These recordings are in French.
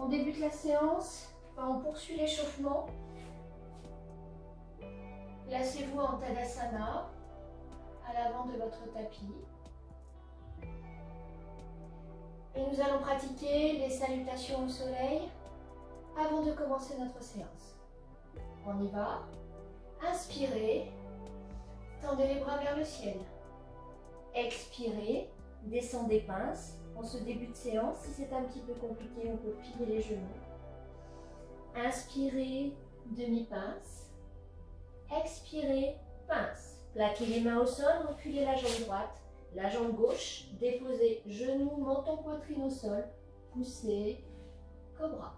On débute la séance, on poursuit l'échauffement. Placez-vous en Tadasana, à l'avant de votre tapis. Et nous allons pratiquer les salutations au soleil avant de commencer notre séance. On y va. Inspirez, tendez les bras vers le ciel. Expirez, descendez pince. En ce début de séance, si c'est un petit peu compliqué, on peut plier les genoux. Inspirez, demi-pince. Expirez, pince. Plaquez les mains au sol, reculez la jambe droite, la jambe gauche, déposez genoux, menton, poitrine au sol, poussez, cobra.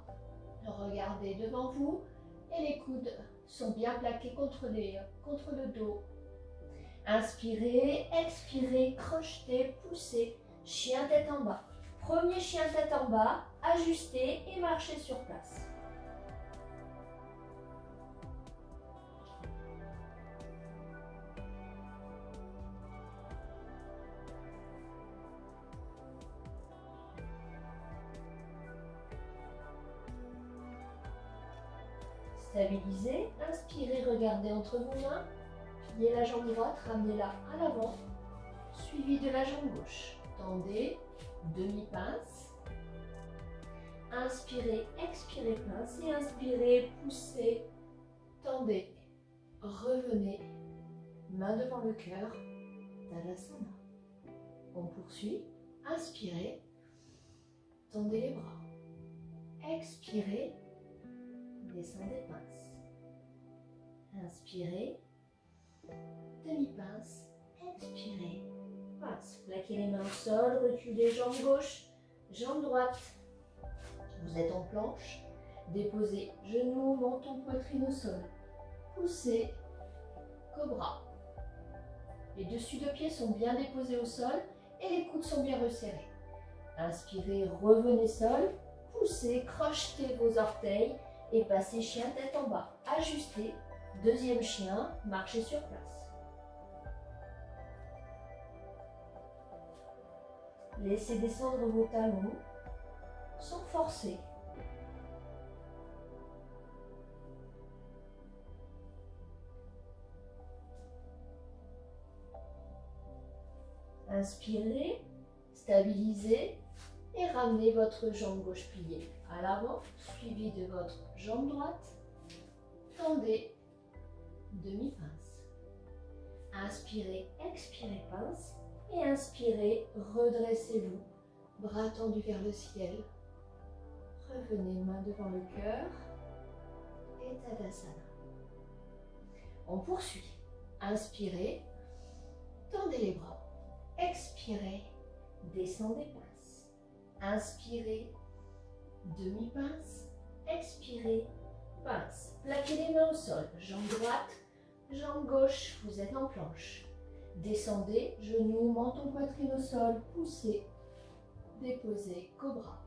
Regardez devant vous et les coudes sont bien plaqués contre le dos. Inspirez, expirez, crochetez, poussez, chien tête en bas. Premier chien tête en bas, ajustez et marchez sur place. Stabilisez, inspirez, regardez entre vos mains, pliez la jambe droite, ramenez-la à l'avant, suivi de la jambe gauche. Tendez, demi-pince. Inspirez, expirez, pince et inspirez, poussez, tendez, revenez, main devant le cœur, Tadasana. On poursuit, inspirez, tendez les bras, expirez, descendez pince. Inspirez, demi-pince, expirez, pince. Plaquez les mains au sol, reculez jambe gauche, jambe droite. Vous êtes en planche, déposez genoux, menton, poitrine au sol. Poussez, cobra. Les dessus de pieds sont bien déposés au sol et les coudes sont bien resserrés. Inspirez, revenez sol, poussez, crochetez vos orteils et passez chien tête en bas. Ajustez, deuxième chien, marchez sur place. Laissez descendre vos talons sans forcer. Inspirez, stabilisez et ramenez votre jambe gauche pliée à l'avant, suivi de votre jambe droite. Tendez, demi-pince. Inspirez, expirez, pince. Et inspirez, redressez-vous, bras tendus vers le ciel. Revenez main devant le cœur et Tadasana. On poursuit. Inspirez, tendez les bras. Expirez, descendez pince. Inspirez, demi-pince. Expirez, pince. Plaquez les mains au sol. Jambe droite, jambe gauche. Vous êtes en planche. Descendez, genoux, menton, poitrine au sol. Poussez, déposez, cobra.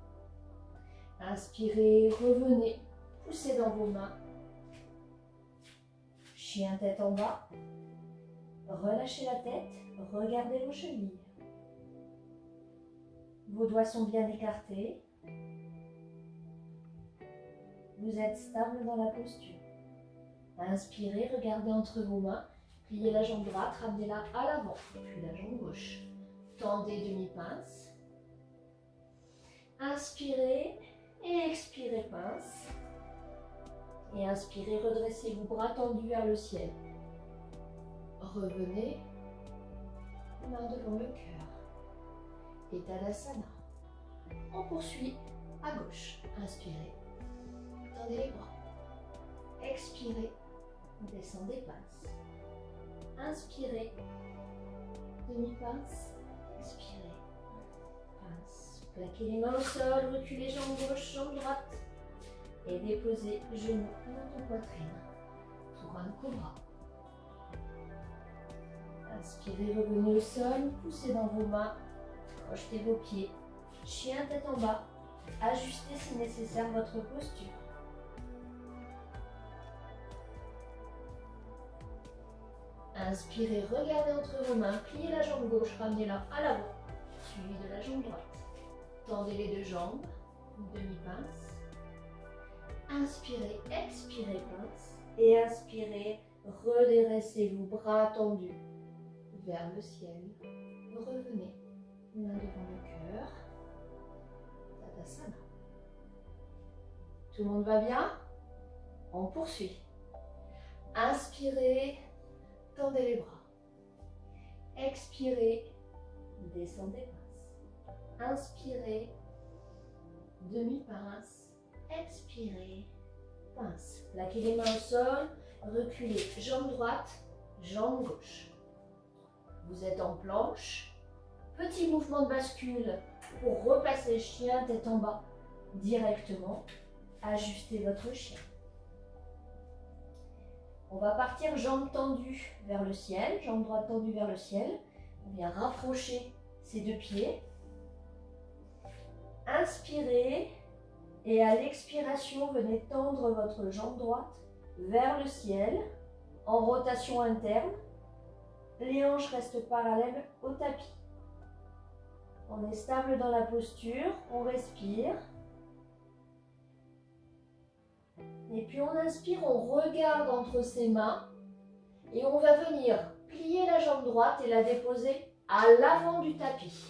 Inspirez, revenez. Poussez dans vos mains. Chien tête en bas. Relâchez la tête. Regardez vos chevilles. Vos doigts sont bien écartés. Vous êtes stable dans la posture. Inspirez, regardez entre vos mains. Pliez la jambe droite, ramenez-la à l'avant, puis la jambe gauche. Tendez demi-pince. Inspirez et expirez pince. Et inspirez, redressez-vous, bras tendus vers le ciel. Revenez, main devant le cœur. Et Tadasana. On poursuit à gauche. Inspirez. Tendez les bras. Expirez. Descendez pince. Inspirez. Demi-pince. Expirez. Pince. Plaquez les mains au sol. Reculez jambe gauche, jambe droite. Et déposez genoux, menton, poitrine. Pour un cobra. Inspirez, revenez au sol. Poussez dans vos mains. Crochetez vos pieds. Chien tête en bas. Ajustez si nécessaire votre posture. Inspirez, regardez entre vos mains, pliez la jambe gauche, ramenez-la à l'avant, suivi de la jambe droite. Tendez les deux jambes, demi-pince. Inspirez, expirez, pince. Et inspirez, redressez-vous, bras tendus vers le ciel. Revenez, main devant le cœur. Tadasana. Tout le monde va bien? On poursuit. Inspirez, tendez les bras. Expirez, descendez, pince. Inspirez, demi-pince. Expirez, pince. Plaquez les mains au sol, reculez, jambe droite, jambe gauche. Vous êtes en planche. Petit mouvement de bascule pour repasser chien, tête en bas, directement. Ajustez votre chien. On va partir jambes tendues vers le ciel, jambe droite tendue vers le ciel. On vient rapprocher ces deux pieds. Inspirez et à l'expiration, venez tendre votre jambe droite vers le ciel en rotation interne. Les hanches restent parallèles au tapis. On est stable dans la posture, on respire. Et puis on inspire, on regarde entre ses mains et on va venir plier la jambe droite et la déposer à l'avant du tapis.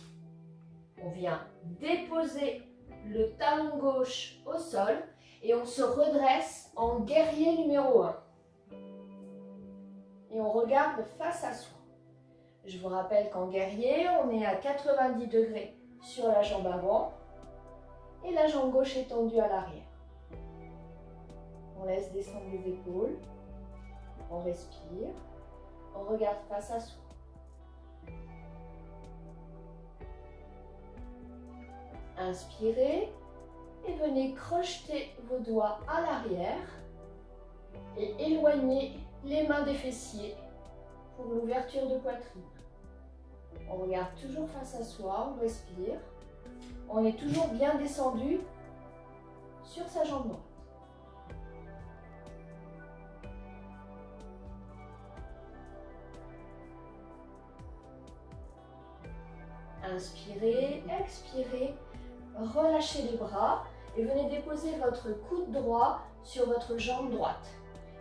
On vient déposer le talon gauche au sol et on se redresse en guerrier numéro 1. Et on regarde face à soi. Je vous rappelle qu'en guerrier, on est à 90 degrés sur la jambe avant et la jambe gauche est tendue à l'arrière. On laisse descendre les épaules, on respire, on regarde face à soi. Inspirez et venez crocheter vos doigts à l'arrière et éloignez les mains des fessiers pour l'ouverture de poitrine. On regarde toujours face à soi, on respire. On est toujours bien descendu sur sa jambe droite. Inspirez, expirez, relâchez les bras et venez déposer votre coude droit sur votre jambe droite.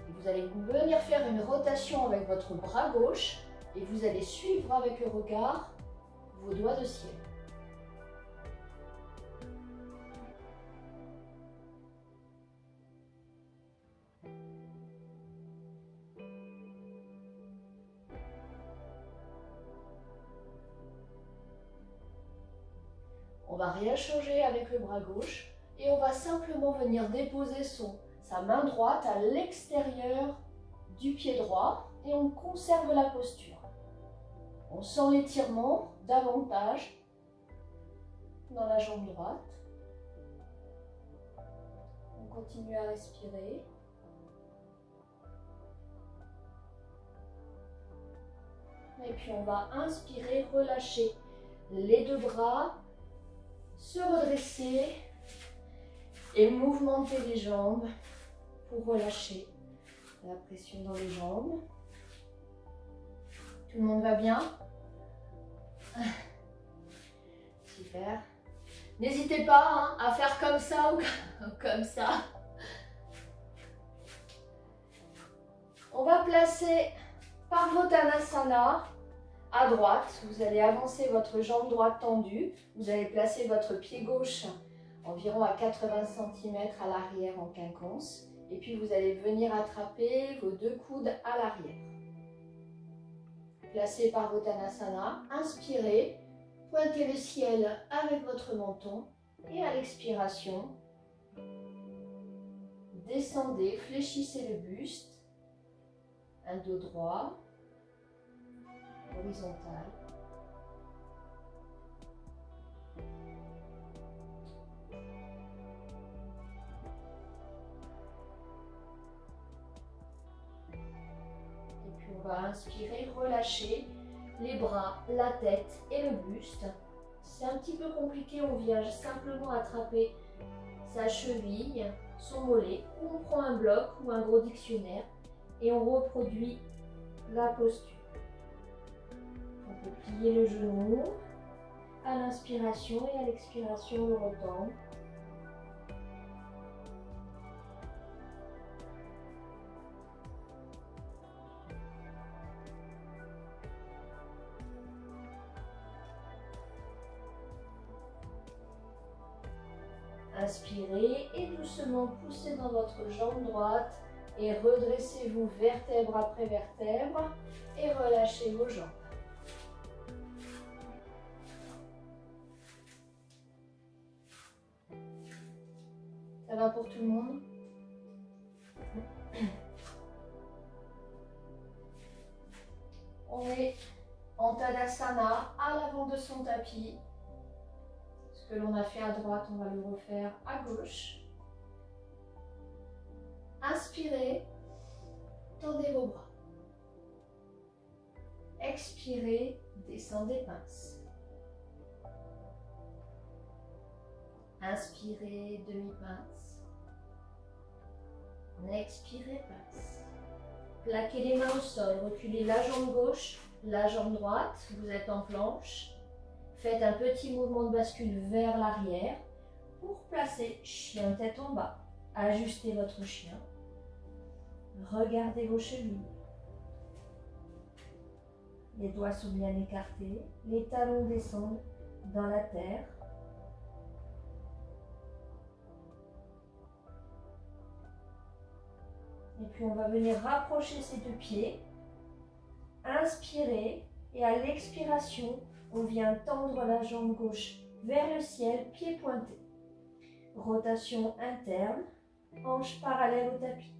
Et vous allez venir faire une rotation avec votre bras gauche et vous allez suivre avec le regard vos doigts de ciel. On va rien changer avec le bras gauche et on va simplement venir déposer sa main droite à l'extérieur du pied droit et on conserve la posture. On sent l'étirement davantage dans la jambe droite. On continue à respirer. Et puis on va inspirer, relâcher les deux bras, se redresser et mouvementer les jambes pour relâcher la pression dans les jambes. Tout le monde va bien? Super. N'hésitez pas à faire comme ça ou comme ça. On va placer Parvottanasana à droite. Vous allez avancer votre jambe droite tendue. Vous allez placer votre pied gauche environ à 80 cm à l'arrière en quinconce. Et puis vous allez venir attraper vos deux coudes à l'arrière. Placez Parvottanasana, inspirez, pointez le ciel avec votre menton et à l'expiration, descendez, fléchissez le buste, un dos droit, horizontal. On va inspirer, relâcher les bras, la tête et le buste. C'est un petit peu compliqué, on vient simplement attraper sa cheville, son mollet, ou on prend un bloc ou un gros dictionnaire et on reproduit la posture. On peut plier le genou à l'inspiration et à l'expiration, le retendre. Inspirez et doucement poussez dans votre jambe droite et redressez-vous vertèbre après vertèbre et relâchez vos jambes. Ça va pour tout le monde? On est en Tadasana, à l'avant de son tapis. Ce que l'on a fait à droite, on va le refaire à gauche. Inspirez, tendez vos bras. Expirez, descendez pince. Inspirez, demi-pince. Expirez, pince. Plaquez les mains au sol, reculez la jambe gauche, la jambe droite, vous êtes en planche. Faites un petit mouvement de bascule vers l'arrière pour placer chien tête en bas. Ajustez votre chien. Regardez vos chevilles. Les doigts sont bien écartés, les talons descendent dans la terre. Et puis on va venir rapprocher ces deux pieds. Inspirez et à l'expiration, on vient tendre la jambe gauche vers le ciel, pied pointé. Rotation interne, hanche parallèle au tapis.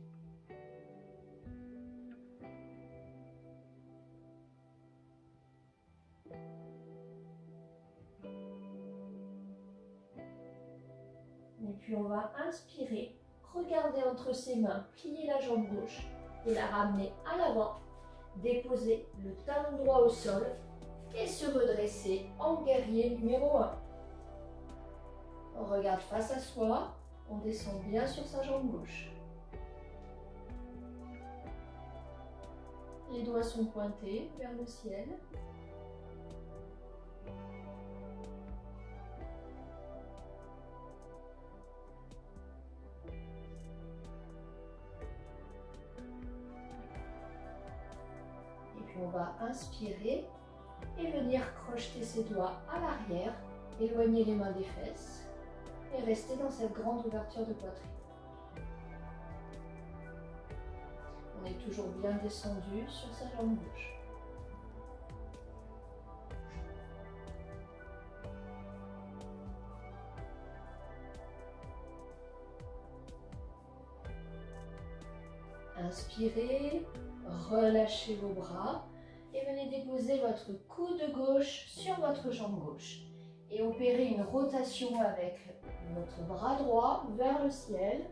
Et puis on va inspirer, regarder entre ses mains, plier la jambe gauche et la ramener à l'avant. Déposer le talon droit au sol et se redresser en guerrier numéro 1. On regarde face à soi, on descend bien sur sa jambe gauche. Les doigts sont pointés vers le ciel. On va inspirer et venir crocheter ses doigts à l'arrière, éloigner les mains des fesses et rester dans cette grande ouverture de poitrine. On est toujours bien descendu sur sa jambe gauche. Inspirez, relâchez vos bras et venez déposer votre coude gauche sur votre jambe gauche et opérez une rotation avec votre bras droit vers le ciel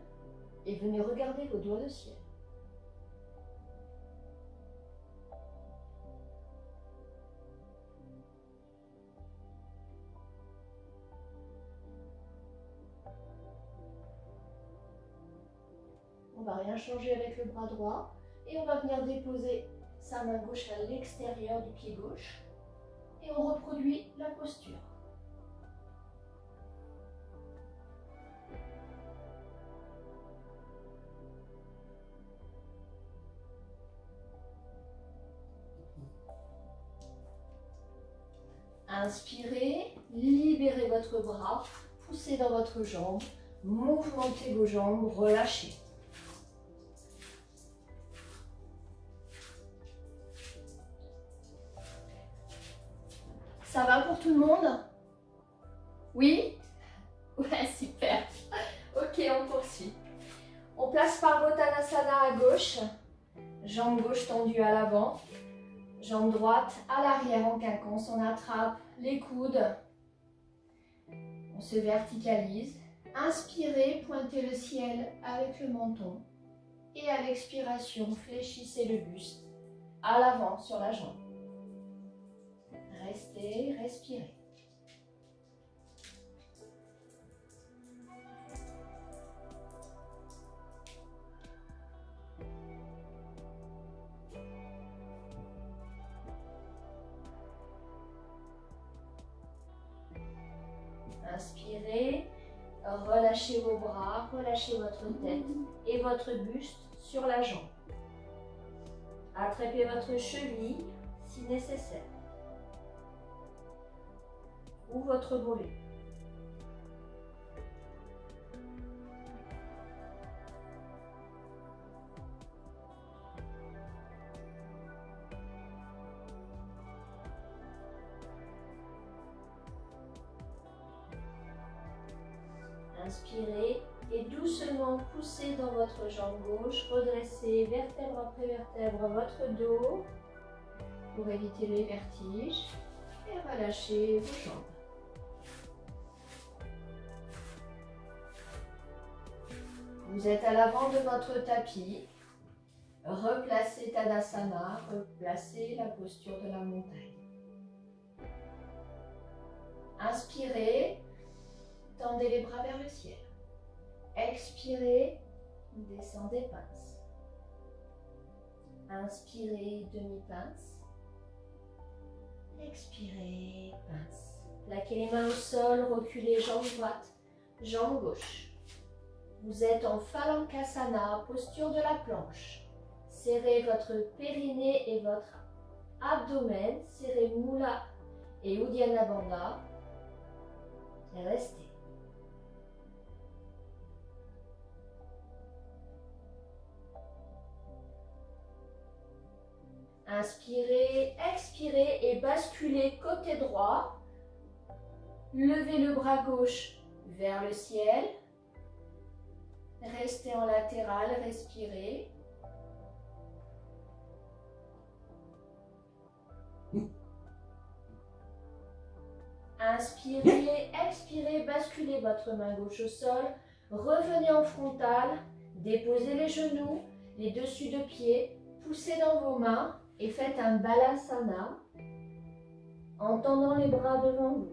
et venez regarder vos doigts de ciel. On ne va rien changer avec le bras droit et on va venir déposer sa main gauche à l'extérieur du pied gauche et on reproduit la posture. Inspirez, libérez votre bras, poussez dans votre jambe, mouvementez vos jambes, relâchez. Ça va pour tout le monde? Oui? Ouais, super. Ok, on poursuit. On place Parvottanasana à gauche, jambe gauche tendue à l'avant, jambe droite à l'arrière en quinconce. On attrape les coudes, on se verticalise. Inspirez, pointez le ciel avec le menton et à l'expiration, fléchissez le buste à l'avant sur la jambe. Restez, respirez. Inspirez, relâchez vos bras, relâchez votre tête et votre buste sur la jambe. Attrapez votre cheville si nécessaire. Ou votre mollet. Inspirez et doucement poussez dans votre jambe gauche. Redressez vertèbre après vertèbre votre dos pour éviter les vertiges. Et relâchez vos jambes. Vous êtes à l'avant de votre tapis. Replacez Tadasana, replacez la posture de la montagne. Inspirez, tendez les bras vers le ciel. Expirez, descendez pince. Inspirez, demi-pince. Expirez, pince. Plaquez les mains au sol, reculez jambe droite, jambe gauche. Vous êtes en Phalangasana, posture de la planche. Serrez votre périnée et votre abdomen. Serrez Mula et Uddiyana Bandha. Et restez. Inspirez, expirez et basculez côté droit. Levez le bras gauche vers le ciel. Restez en latéral, respirez. Inspirez, expirez, basculez votre main gauche au sol. Revenez en frontal, déposez les genoux, les dessus de pied, poussez dans vos mains et faites un balasana en tendant les bras devant vous.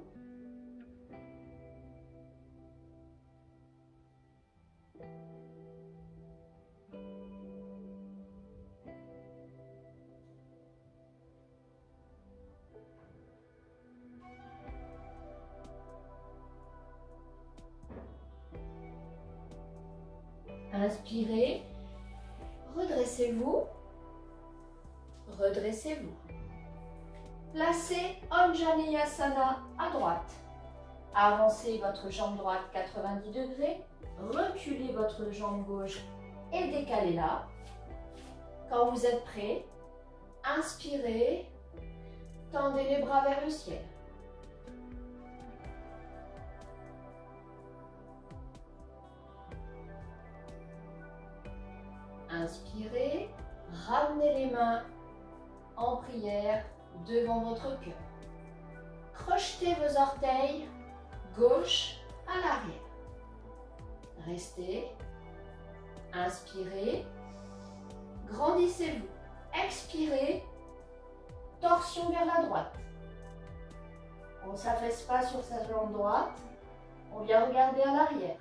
Inspirez, redressez-vous, redressez-vous. Placez Anjaneyasana à droite. Avancez votre jambe droite 90 degrés, reculez votre jambe gauche et décalez-la. Quand vous êtes prêt, inspirez, tendez les bras vers le ciel. Inspirez, ramenez les mains en prière devant votre cœur. Crochetez vos orteils gauche à l'arrière. Restez. Inspirez. Grandissez-vous. Expirez. Torsion vers la droite. On ne s'affaisse pas sur sa jambe droite. On vient regarder à l'arrière.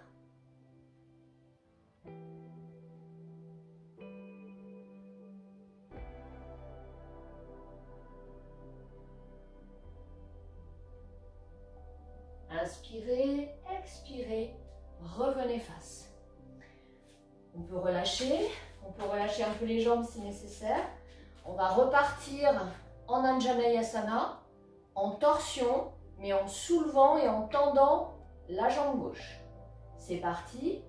Inspirez, expirez, revenez face. On peut relâcher un peu les jambes si nécessaire. On va repartir en Anjaneyasana, en torsion, mais en soulevant et en tendant la jambe gauche. C'est parti.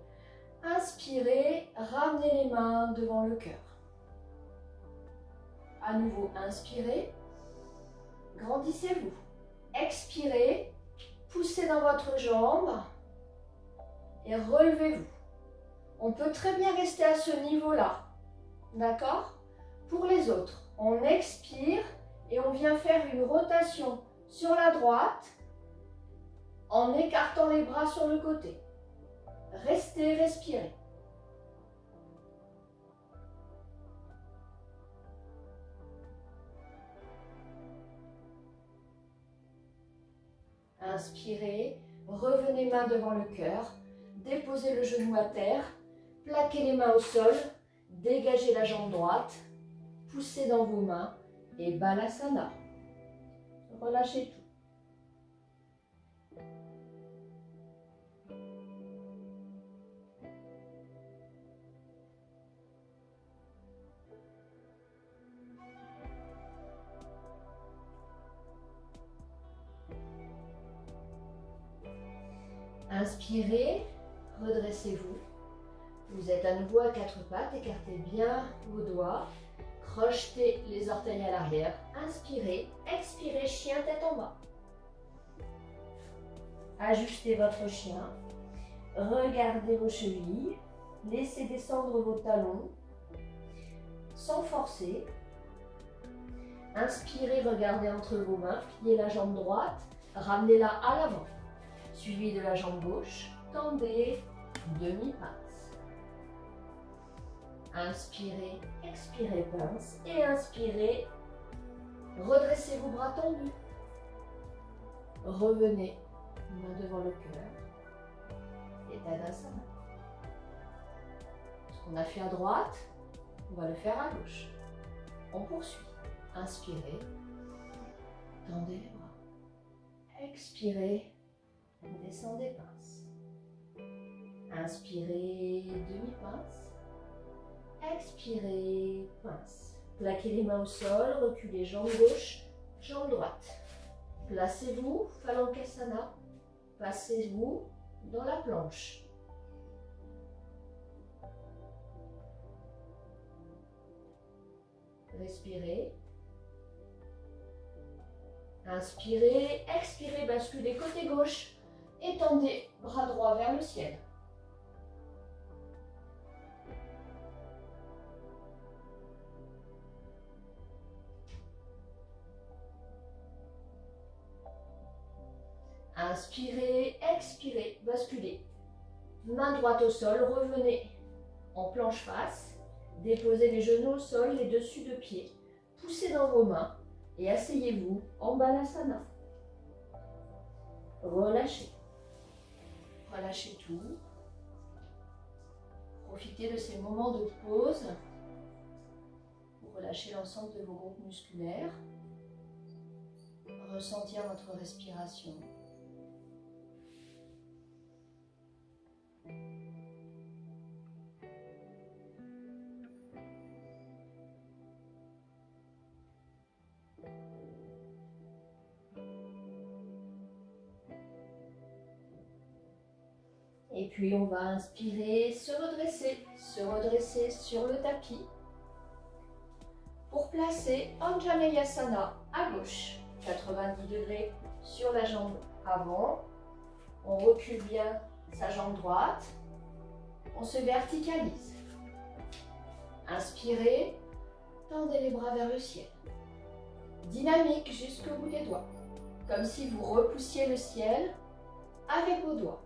Inspirez, ramenez les mains devant le cœur. À nouveau, inspirez, grandissez-vous. Expirez. Poussez dans votre jambe et relevez-vous. On peut très bien rester à ce niveau-là. D'accord? Pour les autres, on expire et on vient faire une rotation sur la droite en écartant les bras sur le côté. Restez, respirez. Inspirez, revenez main devant le cœur, déposez le genou à terre, plaquez les mains au sol, dégagez la jambe droite, poussez dans vos mains et Balasana. Relâchez tout. Inspirez, redressez-vous. Vous êtes à nouveau à quatre pattes, écartez bien vos doigts. Crochetez les orteils à l'arrière. Inspirez, expirez, chien tête en bas. Ajustez votre chien. Regardez vos chevilles. Laissez descendre vos talons sans forcer. Inspirez, regardez entre vos mains, pliez la jambe droite, ramenez-la à l'avant. Suivi de la jambe gauche, tendez, demi-pince. Inspirez, expirez, pince. Et inspirez, redressez vos bras tendus. Revenez, main devant le cœur. Et Tadasana. Ce qu'on a fait à droite, on va le faire à gauche. On poursuit. Inspirez, tendez les bras. Expirez, descendez, pince. Inspirez, demi-pince. Expirez, pince. Plaquez les mains au sol, reculez jambe gauche, jambe droite. Placez-vous, Phalangasana. Passez-vous dans la planche. Respirez. Inspirez, expirez, basculez côté gauche. Étendez bras droit vers le ciel. Inspirez, expirez, basculez. Main droite au sol, revenez en planche face. Déposez les genoux au sol, les dessus de pied. Poussez dans vos mains et asseyez-vous en Balasana. Relâchez. Relâchez tout. Profitez de ces moments de pause pour relâcher l'ensemble de vos groupes musculaires. Ressentir votre respiration. Et puis on va inspirer, se redresser sur le tapis pour placer Anjaneyasana à gauche, 90 degrés sur la jambe avant. On recule bien sa jambe droite, on se verticalise. Inspirez, tendez les bras vers le ciel. Dynamique jusqu'au bout des doigts, comme si vous repoussiez le ciel avec vos doigts.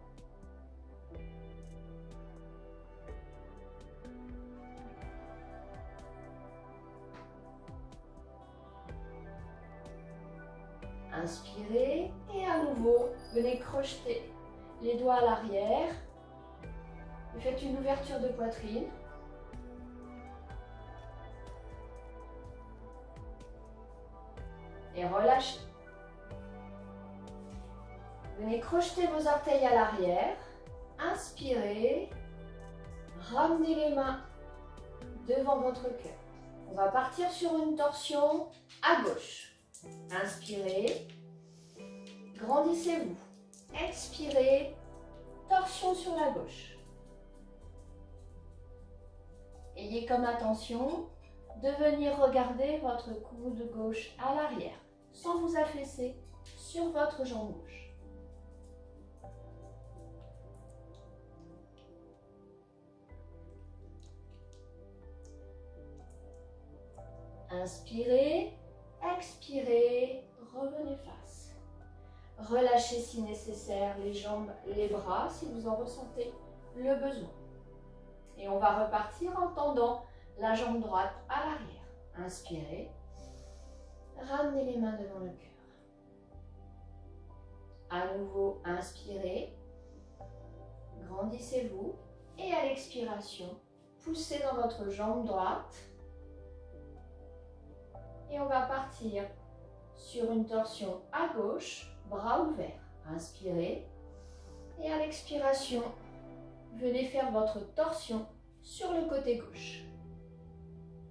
Inspirez et à nouveau, venez crocheter les doigts à l'arrière. Faites une ouverture de poitrine. Et relâchez. Venez crocheter vos orteils à l'arrière. Inspirez. Ramenez les mains devant votre cœur. On va partir sur une torsion à gauche. Inspirez, grandissez-vous. Expirez, torsion sur la gauche. Ayez comme attention de venir regarder votre coude gauche à l'arrière, sans vous affaisser sur votre jambe gauche. Inspirez. Expirez, revenez face. Relâchez si nécessaire les jambes, les bras si vous en ressentez le besoin. Et on va repartir en tendant la jambe droite à l'arrière. Inspirez. Ramenez les mains devant le cœur. À nouveau, inspirez. Grandissez-vous. Et à l'expiration, poussez dans votre jambe droite. Et on va partir sur une torsion à gauche, bras ouverts. Inspirez. Et à l'expiration, venez faire votre torsion sur le côté gauche.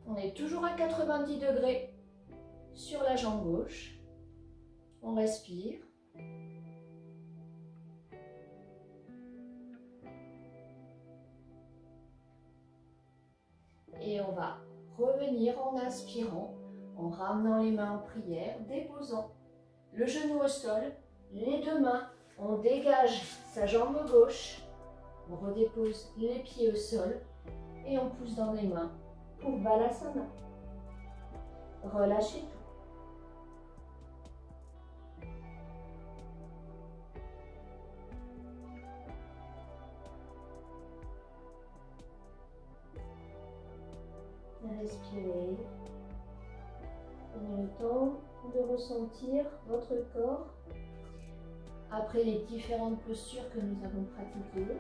On est toujours à 90 degrés sur la jambe gauche. On respire. Et on va revenir en inspirant, en ramenant les mains en prière, déposant le genou au sol, les deux mains, on dégage sa jambe gauche On redépose les pieds au sol et on pousse dans les mains pour Balasana. Relâchez tout. Respirez. Prenez le temps de ressentir votre corps après les différentes postures que nous avons pratiquées.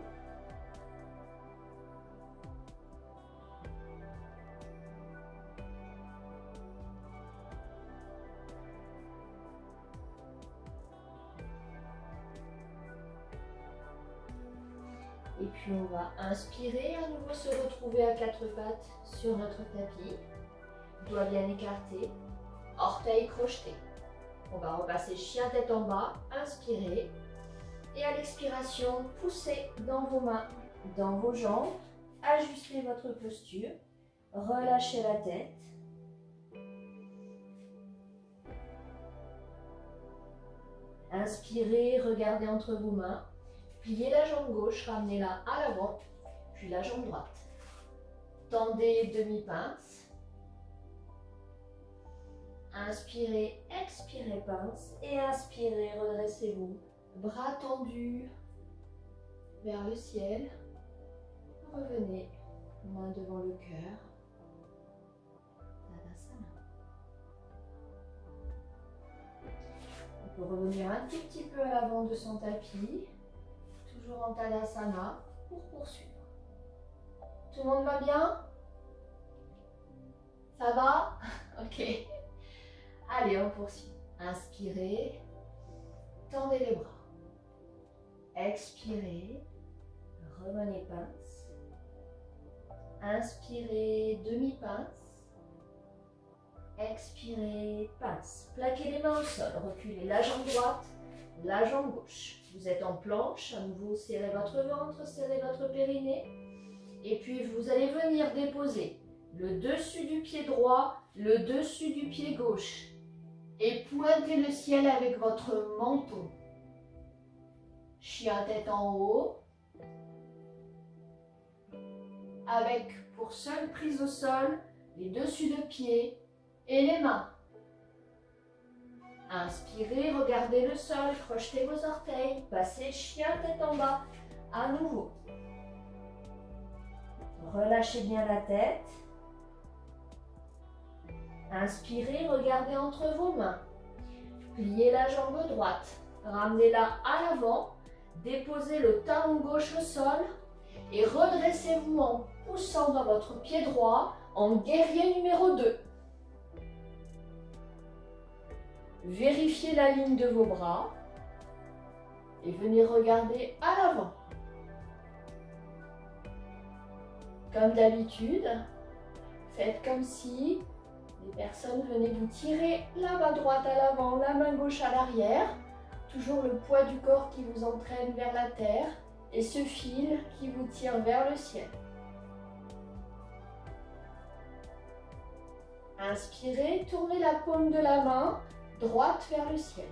Et puis on va inspirer, à nouveau se retrouver à quatre pattes sur notre tapis. Doigts bien écartés, orteils crochetés. On va repasser chien tête en bas, inspirez. Et à l'expiration, poussez dans vos mains, dans vos jambes. Ajustez votre posture. Relâchez la tête. Inspirez, regardez entre vos mains. Pliez la jambe gauche, ramenez-la à l'avant, puis la jambe droite. Tendez demi-pince. Inspirez, expirez, pince. Et inspirez, redressez-vous. Bras tendus vers le ciel. Revenez, main devant le cœur. Tadasana. On peut revenir un tout petit peu à l'avant de son tapis. Toujours en Tadasana pour poursuivre. Tout le monde va bien? Ça va? Ok. Allez, on poursuit. Inspirez. Tendez les bras. Expirez. Revenez pince. Inspirez, demi-pince. Expirez, pince. Plaquez les mains au sol. Reculez la jambe droite, la jambe gauche. Vous êtes en planche, à nouveau serrez votre ventre, serrez votre périnée. Et puis vous allez venir déposer le dessus du pied droit, le dessus du pied gauche. Et pointez le ciel avec votre menton. Chien tête en haut. Avec pour seule prise au sol, les dessus de pied et les mains. Inspirez, regardez le sol, crochetez vos orteils, passez chien tête en bas, à nouveau. Relâchez bien la tête. Inspirez, regardez entre vos mains. Pliez la jambe droite, ramenez-la à l'avant, déposez le talon gauche au sol et redressez-vous en poussant dans votre pied droit en guerrier numéro 2. Vérifiez la ligne de vos bras et venez regarder à l'avant. Comme d'habitude, faites comme si les personnes venaient vous tirer la main droite à l'avant, la main gauche à l'arrière. Toujours le poids du corps qui vous entraîne vers la terre et ce fil qui vous tire vers le ciel. Inspirez, tournez la paume de la main droite vers le ciel.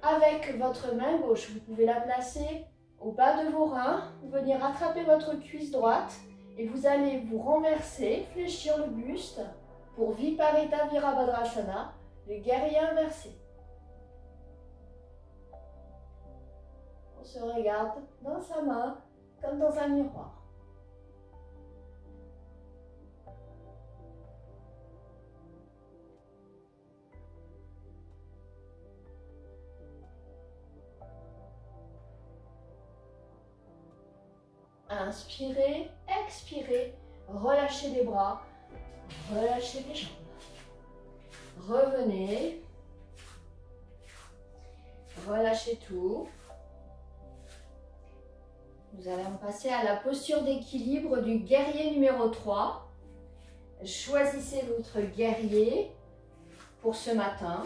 Avec votre main gauche, vous pouvez la placer au bas de vos reins, vous venez rattraper votre cuisse droite et vous allez vous renverser, fléchir le buste pour Viparita Virabhadrasana, le guerrier inversé. On se regarde dans sa main comme dans un miroir. Inspirez, expirez, relâchez les bras, relâchez les jambes. Revenez, relâchez tout. Nous allons passer à la posture d'équilibre du guerrier numéro 3. Choisissez votre guerrier pour ce matin.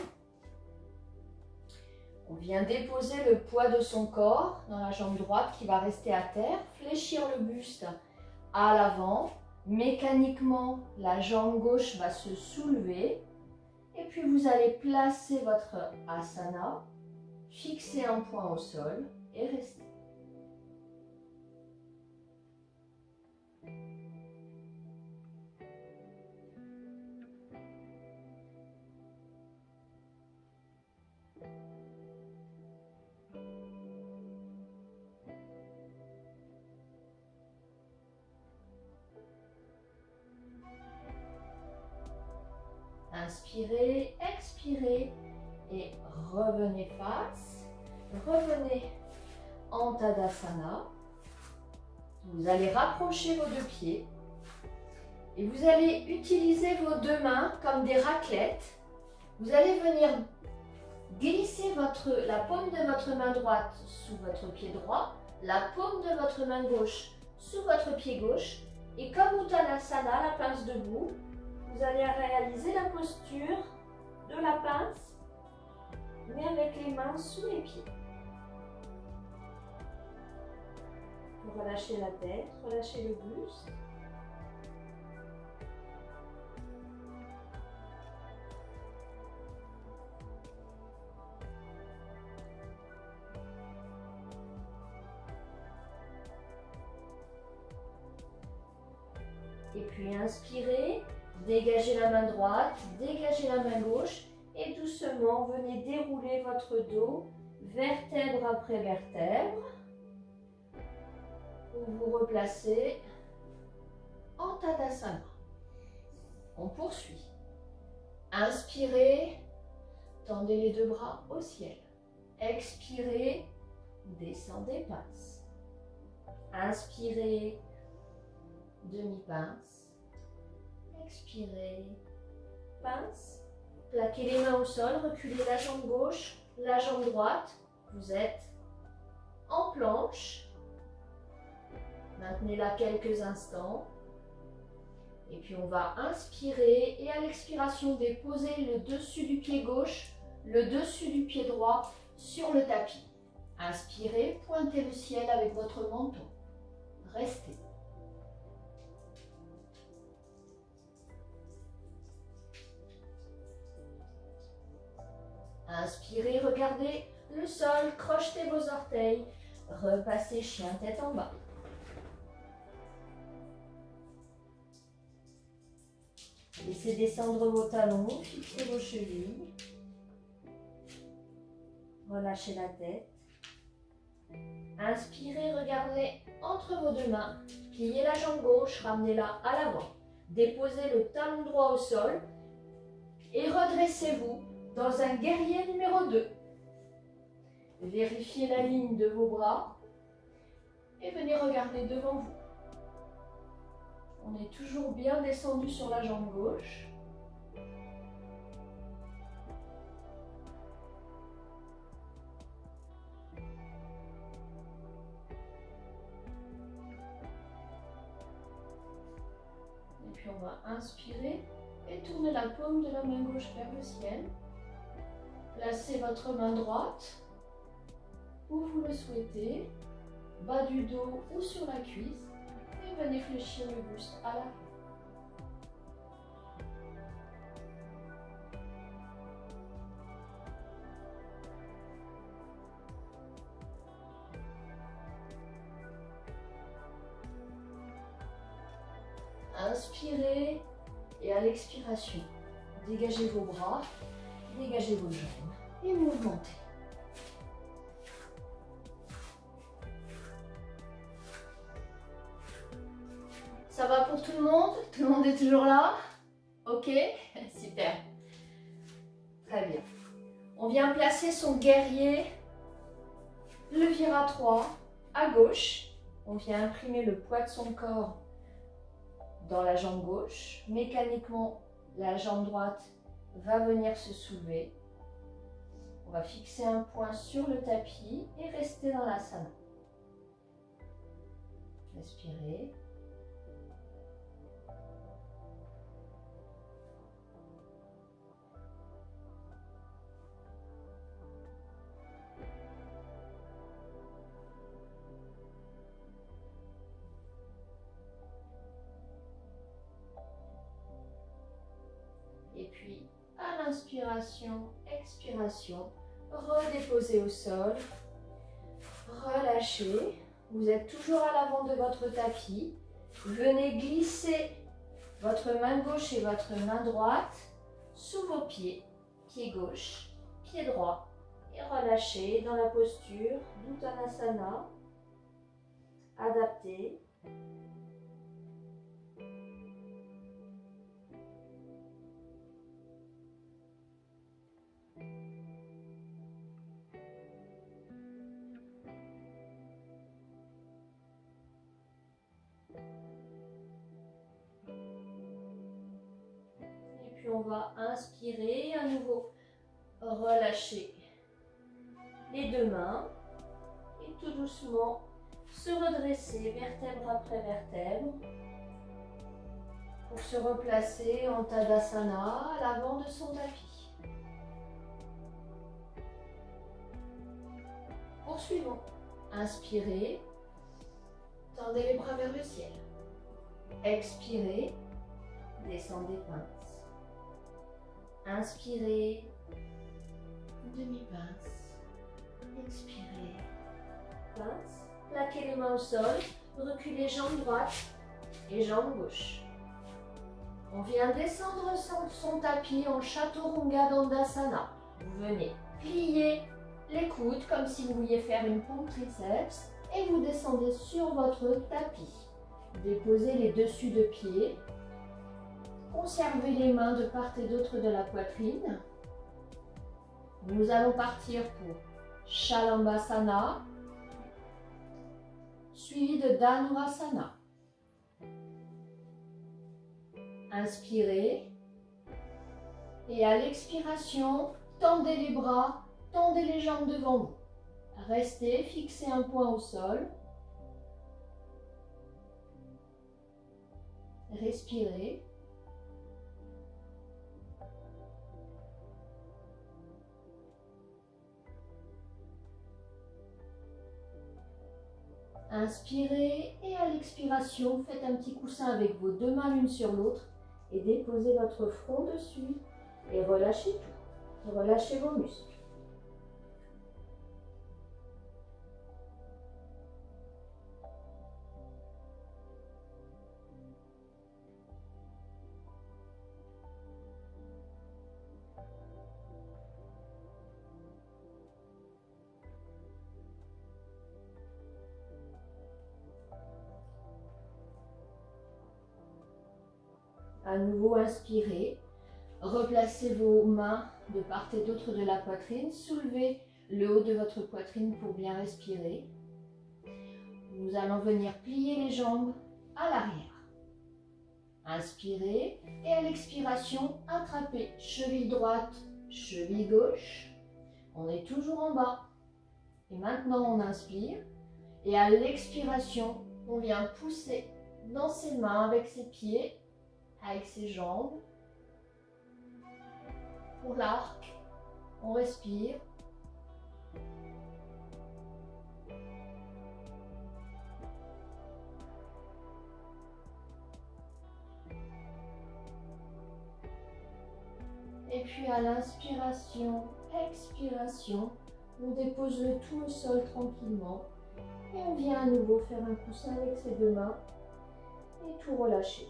On vient déposer le poids de son corps dans la jambe droite qui va rester à terre, fléchir le buste à l'avant. Mécaniquement, la jambe gauche va se soulever et puis vous allez placer votre asana, fixer un point au sol et rester. Inspirez, expirez et revenez face. Revenez en Tadasana. Vous allez rapprocher vos deux pieds et vous allez utiliser vos deux mains comme des raclettes. Vous allez venir glisser la paume de votre main droite sous votre pied droit, la paume de votre main gauche sous votre pied gauche et comme Uttanasana, la pince debout, vous allez réaliser la posture de la pince, mais avec les mains sous les pieds. Vous relâchez la tête, relâchez le buste. Et puis inspirez, dégagez la main droite, dégagez la main gauche et doucement venez dérouler votre dos, vertèbre après vertèbre. Vous vous replacez en Tadasana. On poursuit. Inspirez, tendez les deux bras au ciel. Expirez, descendez, pince. Inspirez, demi-pince. Expirez, pince. Plaquez les mains au sol, reculez la jambe gauche, la jambe droite. Vous êtes en planche. Maintenez-la quelques instants. Et puis on va inspirer et à l'expiration déposer le dessus du pied gauche, le dessus du pied droit sur le tapis. Inspirez, pointez le ciel avec votre menton. Restez. Inspirez, regardez le sol, crochetez vos orteils, repassez chien tête en bas. Laissez descendre vos talons, fixez vos chevilles. Relâchez la tête. Inspirez, regardez entre vos deux mains. Pliez la jambe gauche, ramenez-la à l'avant. Déposez le talon droit au sol et redressez-vous dans un guerrier numéro 2. Vérifiez la ligne de vos bras et venez regarder devant vous. On est toujours bien descendu sur la jambe gauche. Et puis on va inspirer et tourner la paume de la main gauche vers le ciel. Placez votre main droite où vous le souhaitez, bas du dos ou sur la cuisse. Et venez fléchir le buste à l'arrière. Inspirez et à l'expiration, dégagez vos bras, dégagez vos jambes et mouvementez. Ça va pour tout le monde? Tout le monde est toujours là? Ok? Super. Très bien. On vient placer son guerrier, le viratoire à gauche. On vient imprimer le poids de son corps dans la jambe gauche. Mécaniquement, la jambe droite va venir se soulever. On va fixer un point sur le tapis et rester dans l'asana. Respirez. Et puis, à l'inspiration, expiration, redéposez au sol, relâchez. Vous êtes toujours à l'avant de votre tapis. Venez glisser votre main gauche et votre main droite sous vos pieds. Pied gauche, pied droit. Et relâchez dans la posture d'Uttanasana. Adapté. Et puis on va inspirer à nouveau. Relâcher les deux mains et tout doucement se redresser vertèbre après vertèbre pour se replacer en Tadasana à l'avant de son tapis. Poursuivons. Inspirez, tendez les bras vers le ciel. Expirez, descendez pince. Inspirez, demi-pince. Expirez, pince. Plaquez les mains au sol, reculez jambes droite et jambes gauche. On vient descendre son tapis en Chaturanga Dandasana. Vous venez plier les coudes comme si vous vouliez faire une pompe triceps et vous descendez sur votre tapis. Déposez les dessus de pied. Conservez les mains de part et d'autre de la poitrine. Nous allons partir pour Shalambhasana, suivi de Dhanurasana. Inspirez et à l'expiration, tendez les bras, tendez les jambes devant vous. Restez, fixez un point au sol. Respirez. Inspirez et à l'expiration, faites un petit coussin avec vos deux mains l'une sur l'autre et déposez votre front dessus et relâchez tout. Relâchez vos muscles. À nouveau, inspirez. Replacez vos mains de part et d'autre de la poitrine. Soulevez le haut de votre poitrine pour bien respirer. Nous allons venir plier les jambes à l'arrière. Inspirez et à l'expiration, attrapez cheville droite, cheville gauche. On est toujours en bas. Et maintenant, on inspire. Et à l'expiration, on vient pousser dans ses mains avec ses pieds, avec ses jambes. Pour l'arc, on respire. Et puis à l'inspiration, expiration, on dépose le tout au sol tranquillement. Et on vient à nouveau faire un coussin avec ses deux mains et tout relâcher.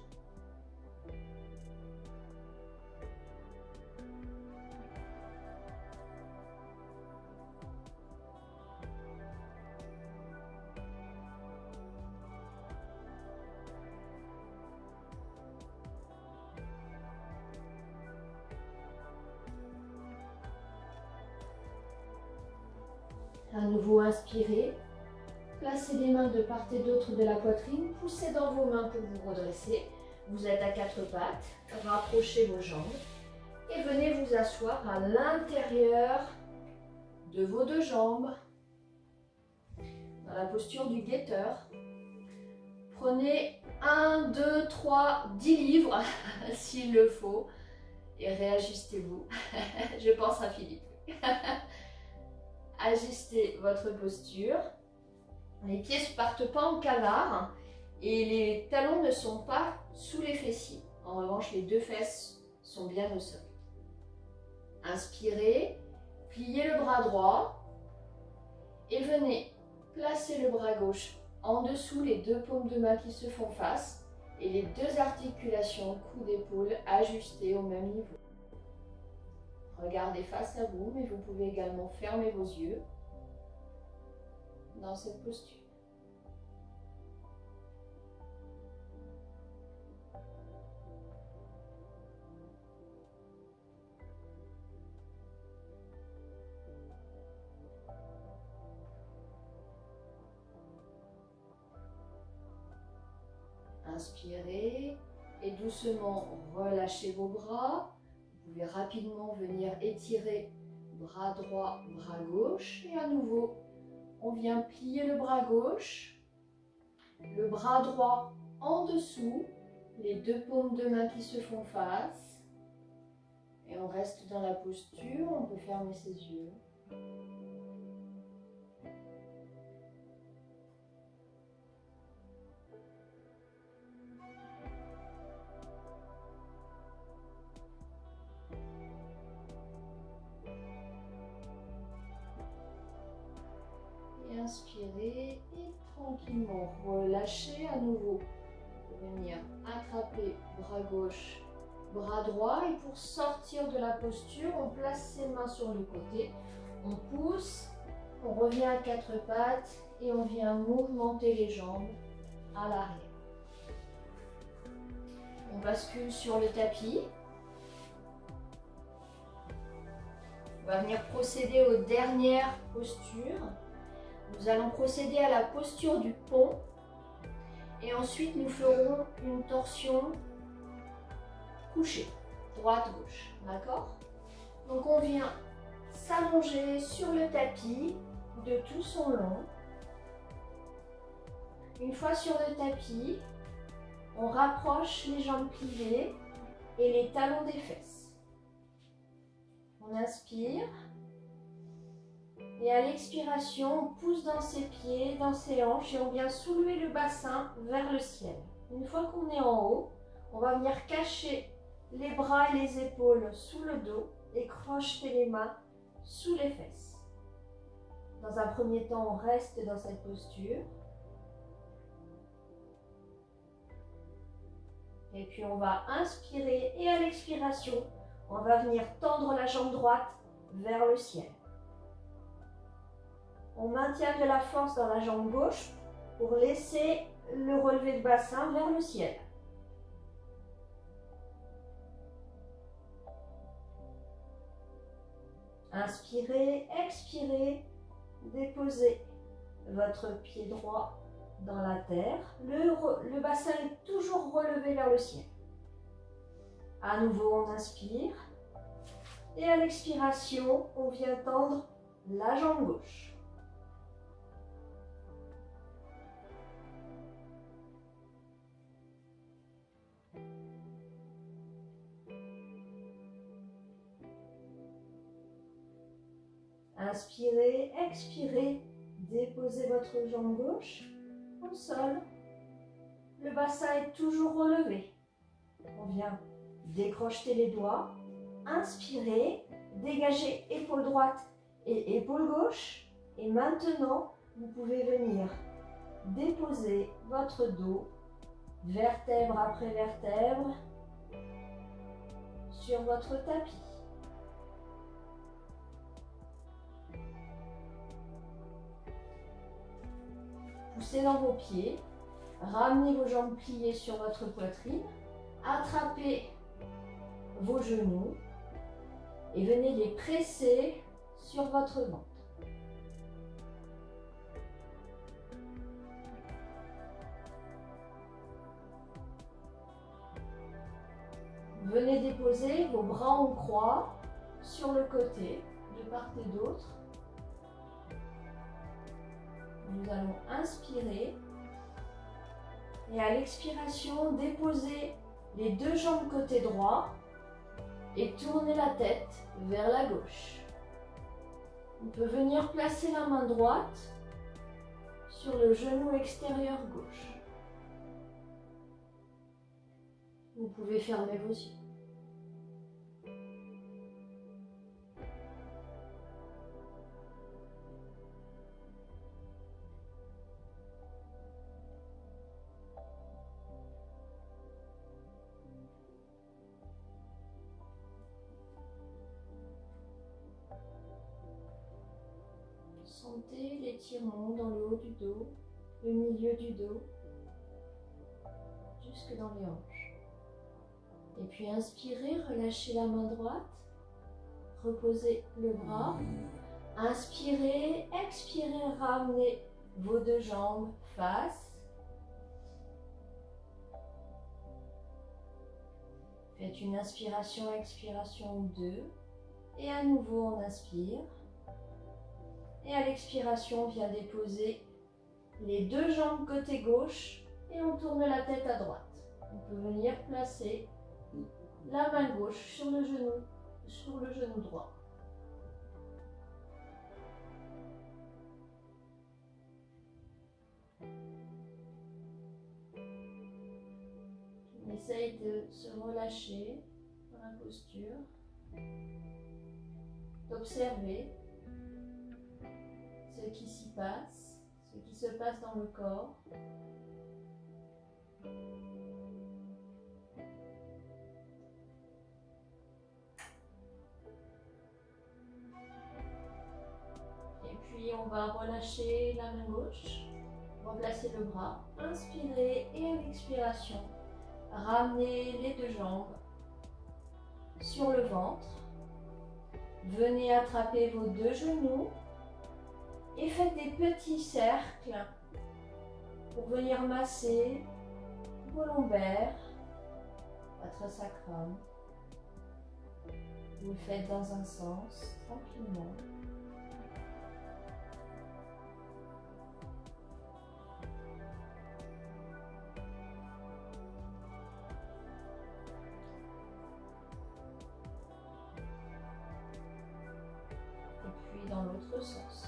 À nouveau, inspirez. Placez les mains de part et d'autre de la poitrine. Poussez dans vos mains pour vous redresser. Vous êtes à quatre pattes. Rapprochez vos jambes. Et venez vous asseoir à l'intérieur de vos deux jambes. Dans la posture du guetteur. Prenez 1, 2, 3, 10 livres s'il le faut. Et réajustez-vous. Je pense à Philippe. Ajustez votre posture. Les pieds ne partent pas en canard et les talons ne sont pas sous les fessiers. En revanche, les deux fesses sont bien au sol. Inspirez, pliez le bras droit et venez placer le bras gauche En dessous, les deux paumes de main qui se font face et les deux articulations cou d'épaule ajustées au même niveau. Regardez face à vous, mais vous pouvez également fermer vos yeux dans cette posture. Inspirez et doucement relâchez vos bras. Vous pouvez rapidement venir étirer bras droit, bras gauche. Et à nouveau, on vient plier le bras gauche, le bras droit en dessous, les deux paumes de main qui se font face. Et on reste dans la posture, on peut fermer ses yeux. Inspirez et tranquillement relâchez à nouveau. Vous pouvez venir attraper bras gauche, bras droit et pour sortir de la posture, on place ses mains sur le côté, on pousse, on revient à quatre pattes et on vient mouvementer les jambes à l'arrière. On bascule sur le tapis. On va venir procéder aux dernières postures. Nous allons procéder à la posture du pont et ensuite nous ferons une torsion couchée, droite-gauche, d'accord? Donc on vient s'allonger sur le tapis de tout son long. Une fois sur le tapis, on rapproche les jambes pliées et les talons des fesses. On inspire. Et à l'expiration, on pousse dans ses pieds, dans ses hanches et on vient soulever le bassin vers le ciel. Une fois qu'on est en haut, on va venir cacher les bras et les épaules sous le dos et crocheter les mains sous les fesses. Dans un premier temps, on reste dans cette posture. Et puis on va inspirer et à l'expiration, on va venir tendre la jambe droite vers le ciel. On maintient de la force dans la jambe gauche pour laisser le relevé de bassin vers le ciel. Inspirez, expirez, déposez votre pied droit dans la terre. Le bassin est toujours relevé vers le ciel. À nouveau, on inspire. Et à l'expiration, on vient tendre la jambe gauche. Inspirez, expirez, déposez votre jambe gauche au sol. Le bassin est toujours relevé. On vient décrocher les doigts. Inspirez, dégagez épaule droite et épaule gauche. Et maintenant, vous pouvez venir déposer votre dos, vertèbre après vertèbre, sur votre tapis. Poussez dans vos pieds, ramenez vos jambes pliées sur votre poitrine, attrapez vos genoux et venez les presser sur votre ventre. Venez déposer vos bras en croix sur le côté, de part et d'autre. Nous allons inspirer et à l'expiration, déposer les deux jambes côté droit et tourner la tête vers la gauche. On peut venir placer la main droite sur le genou extérieur gauche. Vous pouvez fermer vos yeux. Sentez l'étirement dans le haut du dos, le milieu du dos, jusque dans les hanches. Et puis inspirez, relâchez la main droite, reposez le bras. Inspirez, expirez, ramenez vos deux jambes face. Faites une inspiration, expiration 2. Et à nouveau, on inspire. Et à l'expiration, on vient déposer les deux jambes côté gauche et on tourne la tête à droite. On peut venir placer la main gauche sur le genou droit. On essaye de se relâcher dans la posture, d'observer ce qui s'y passe, ce qui se passe dans le corps. Et puis on va relâcher la main gauche, remplacer le bras, inspirez et à l'expiration, ramenez les deux jambes sur le ventre. Venez attraper vos deux genoux et faites des petits cercles pour venir masser vos lombaires, votre sacrum. Vous le faites dans un sens, tranquillement. Et puis dans l'autre sens.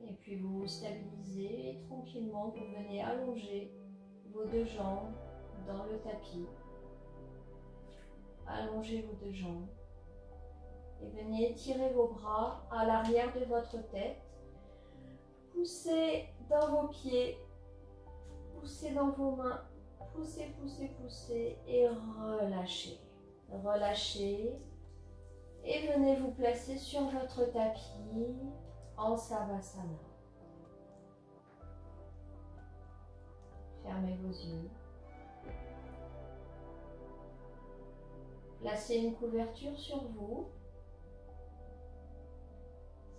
Et puis vous vous stabilisez et tranquillement vous venez allonger vos deux jambes dans le tapis. Allongez vos deux jambes et venez étirer vos bras à l'arrière de votre tête. Poussez dans vos pieds, poussez dans vos mains, poussez, poussez, poussez et relâchez. Relâchez et venez vous placer sur votre tapis en Savasana. Fermez vos yeux. Placez une couverture sur vous.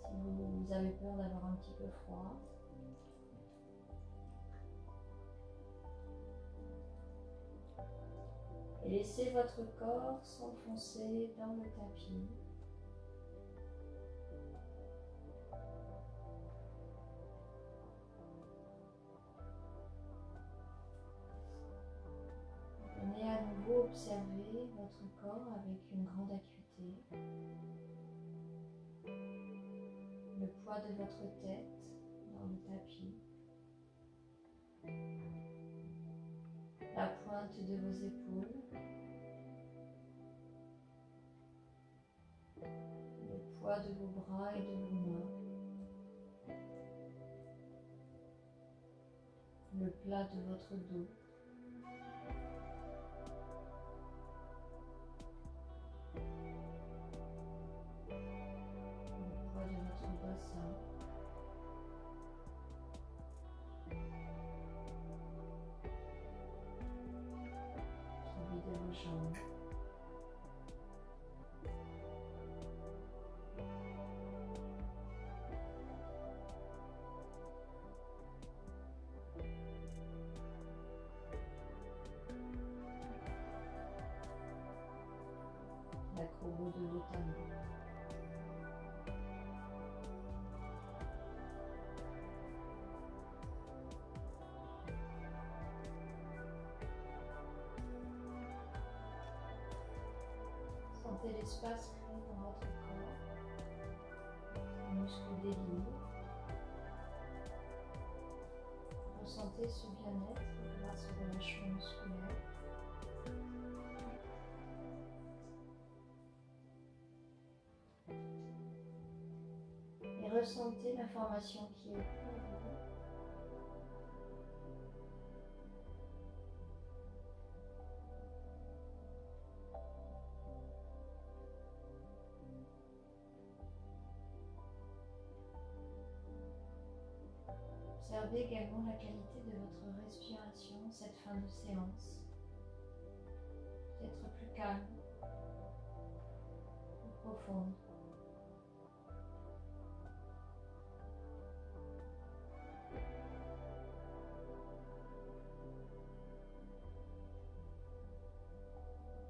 Si vous avez peur d'avoir un petit peu froid. Et laissez votre corps s'enfoncer dans le tapis. Venez à nouveau observer votre corps avec une grande acuité. Le poids de votre tête dans le tapis. La pointe de vos épaules. Le poids de vos bras et de vos mains. Le plat de votre dos. Jambes. L'acrobo de l'otama. Sentez l'espace créé dans votre corps, les muscles déliés. Ressentez ce bien-être grâce au relâchement musculaire. ressentez l'information qui est pour vous. Observez également la qualité de votre respiration, cette fin de séance. Peut-être plus calme, plus profonde.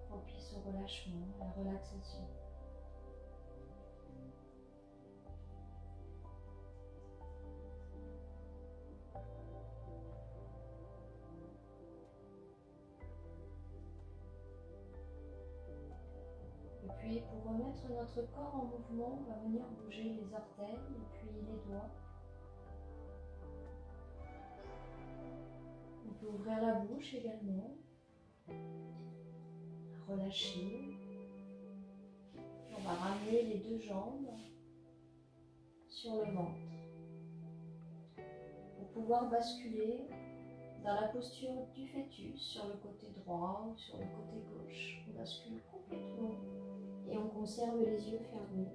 Propice au relâchement, à la relaxation. Et puis pour remettre notre corps en mouvement, on va venir bouger les orteils et puis les doigts. On peut ouvrir la bouche également, relâcher. On va ramener les deux jambes sur le ventre pour pouvoir basculer dans la posture du fœtus sur le côté droit ou sur le côté gauche. On bascule complètement et on conserve les yeux fermés.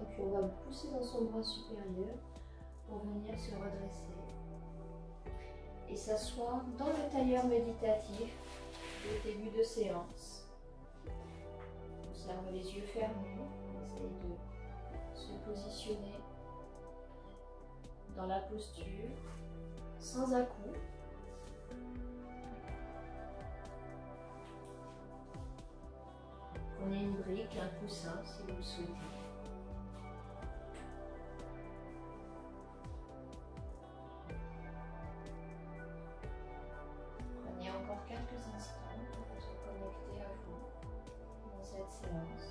Et puis on va pousser dans son bras supérieur pour venir se redresser et s'asseoir dans le tailleur méditatif de début de séance. On observe les yeux fermés, on essaye de se positionner dans la posture sans à-coups. Prenez une brique, un coussin si vous le souhaitez. Prenez encore quelques instants pour vous connecter à vous dans cette séance.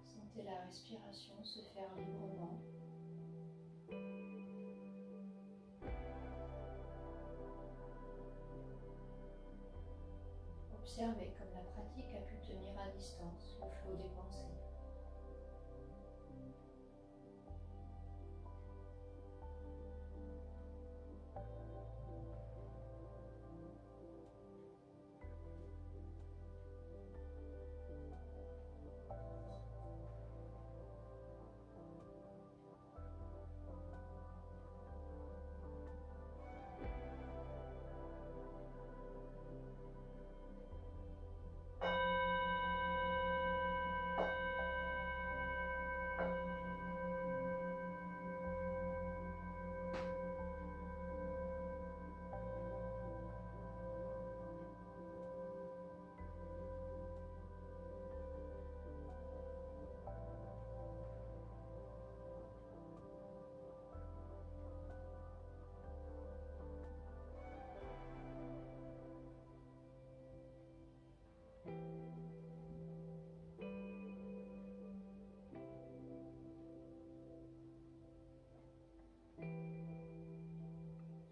Sentez la respiration se faire librement. Observez comme la pratique a pu tenir à distance le flot des pensées.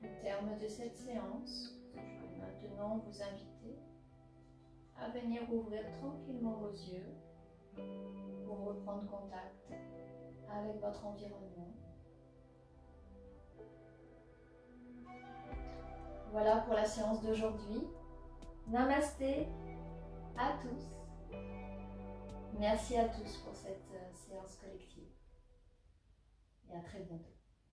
Au terme de cette séance, je vais maintenant vous inviter à venir ouvrir tranquillement vos yeux pour reprendre contact avec votre environnement. Voilà pour la séance d'aujourd'hui. Namasté à tous. Merci à tous pour cette séance collective et à très bientôt.